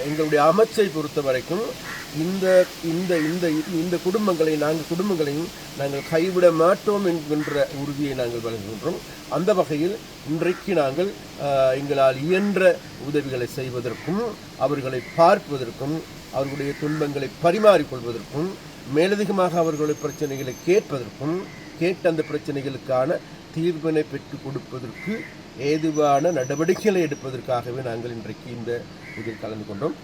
எங்களுடைய அமைச்சை பொறுத்த வரைக்கும் இந்த இந்த இந்த இந்த குடும்பங்களையும் நாங்கள் கைவிட மாட்டோம் என்கின்ற உறுதியை நாங்கள் வழங்குகின்றோம். அந்த வகையில் இன்றைக்கு நாங்கள் எங்களால் இயன்ற உதவிகளை செய்வதற்கும் அவர்களை பார்ப்பதற்கும் அவர்களுடைய துன்பங்களை பரிமாறிக்கொள்வதற்கும் மேலதிகமாக அவர்களுடைய பிரச்சனைகளை கேட்பதற்கும் கேட்ட அந்த பிரச்சனைகளுக்கான தீர்வினை பெற்றுக் கொடுப்பதற்கு ஏதுவான நடவடிக்கைகளை எடுப்பதற்காகவே நாங்கள் இன்றைக்கு இந்த இதில் கலந்து கொண்டோம்.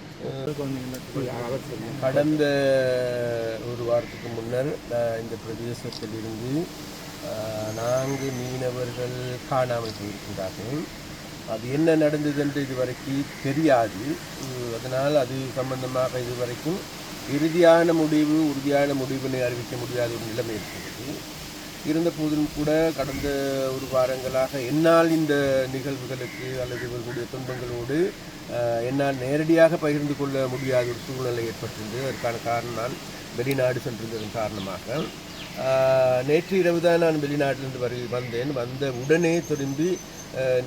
கடந்த ஒரு வாரத்துக்கு முன்னர் இந்த பிரதேசத்தில் இருந்து 4 மீனவர்கள் காணாமல் போயிருக்கின்றார்கள். அது என்ன நடந்தது என்று இதுவரைக்கும் தெரியாது. அதனால் அது சம்பந்தமாக இதுவரைக்கும் உறுதியான முடிவினை அறிவிக்க முடியாத ஒரு நிலைமை இருக்கிறது. இருந்த போதிலும் கூட கடந்த ஒரு வாரங்களாக என்னால் இந்த நிகழ்வுகளுக்கு அல்லது இவர்களுடைய துன்பங்களோடு என்னால் நேரடியாக பகிர்ந்து கொள்ள முடியாத ஒரு சூழ்நிலை ஏற்பட்டிருந்தது. அதற்கான காரணம் நான் வெளிநாடு சென்றிருந்ததன் காரணமாக நேற்று இரவு தான் நான் வெளிநாட்டிலிருந்து வந்தேன். வந்த உடனே திரும்பி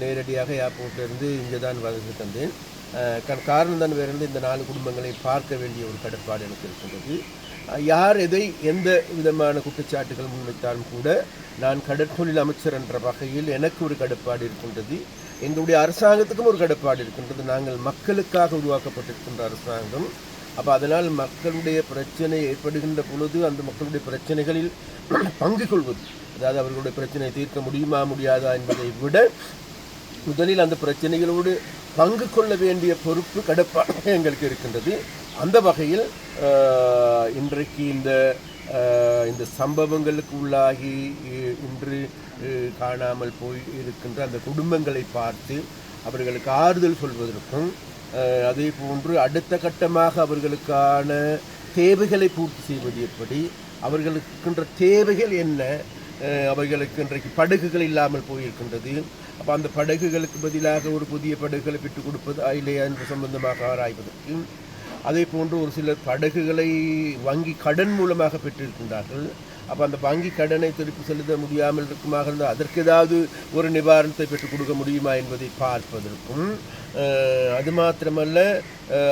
நேரடியாக ஏர்போர்ட்டிலிருந்து இங்கே தான் வந்து தந்தேன். காரணம் தான் வேறு இந்த 4 குடும்பங்களை பார்க்க வேண்டிய ஒரு கடப்பாடு எனக்கு இருக்கின்றது. யார் எந்த விதமான குற்றச்சாட்டுகள் முன்வைத்தாலும் கூட நான் கடற்தொழில் அமைச்சர் என்ற வகையில் எனக்கு ஒரு கடப்பாடு இருக்கின்றது. எங்களுடைய அரசாங்கத்துக்கும் ஒரு கடப்பாடு இருக்கின்றது. நாங்கள் மக்களுக்காக உருவாக்கப்பட்டிருக்கின்ற அரசாங்கம். அப்போ அதனால் மக்களுடைய பிரச்சனை ஏற்படுகின்ற பொழுது அந்த மக்களுடைய பிரச்சனைகளில் பங்கு கொள்வது, அதாவது அவர்களுடைய பிரச்சனையை தீர்க்க முடியாதா என்பதை விட முதலில் அந்த பிரச்சனைகளோடு பங்கு கொள்ள வேண்டிய பொறுப்பு கடப்பாடு எங்களுக்கு இருக்கின்றது. அந்த வகையில் இன்றைக்கு இந்த சம்பவங்களுக்கு உள்ளாகி இன்று காணாமல் போய் இருக்கின்ற அந்த குடும்பங்களை பார்த்து அவர்களுக்கு ஆறுதல் சொல்வதற்கும் அதே போன்று அடுத்த கட்டமாக அவர்களுக்கான தேவைகளை பூர்த்தி செய்வது எப்படி, அவர்களுக்கின்ற தேவைகள் என்ன, அவைகளுக்கு இன்றைக்கு படகுகள் இல்லாமல் போயிருக்கின்றது. அப்போ அந்த படகுகளுக்கு பதிலாக ஒரு புதிய படகுகளை பெற்றுக் கொடுப்பது இல்லையா என்று சம்பந்தமாக ஆராய்வதற்கு, அதே போன்று ஒரு சிலர் படகுகளை வங்கி கடன் மூலமாக பெற்றிருக்கின்றார்கள். அப்போ அந்த வங்கி கடனை திருப்பி செலுத்த முடியாமல் இருக்குமாக இருந்தால் அதற்கு ஏதாவது ஒரு நிவாரணத்தை பெற்றுக் கொடுக்க முடியுமா என்பதை பார்ப்பதற்கும், அது மாத்திரமல்ல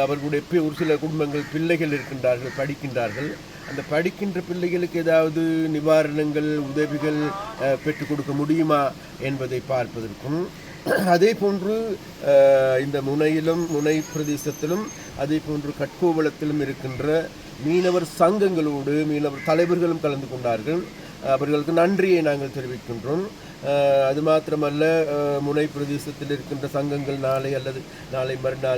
அவர்களுடைய ஒரு சில குடும்பங்கள் பிள்ளைகள் இருக்கின்றார்கள், படிக்கின்றார்கள். அந்த படிக்கின்ற பிள்ளைகளுக்கு ஏதாவது நிவாரணங்கள் உதவிகள் பெற்றுக் கொடுக்க முடியுமா என்பதை பார்ப்பதற்கும், அதே போன்று இந்த முனை பிரதேசத்திலும் அதே போன்று கட்கோவளத்திலும் இருக்கின்ற மீனவர் சங்கங்களோடு மீனவர் தலைவர்களும் கலந்து கொண்டார்கள். அவர்களுக்கு நன்றியை நாங்கள் தெரிவிக்கின்றோம். அது மாத்திரமல்ல முனை பிரதேசத்தில் இருக்கின்ற சங்கங்கள் நாளை அல்லது நாளை மறுநாள்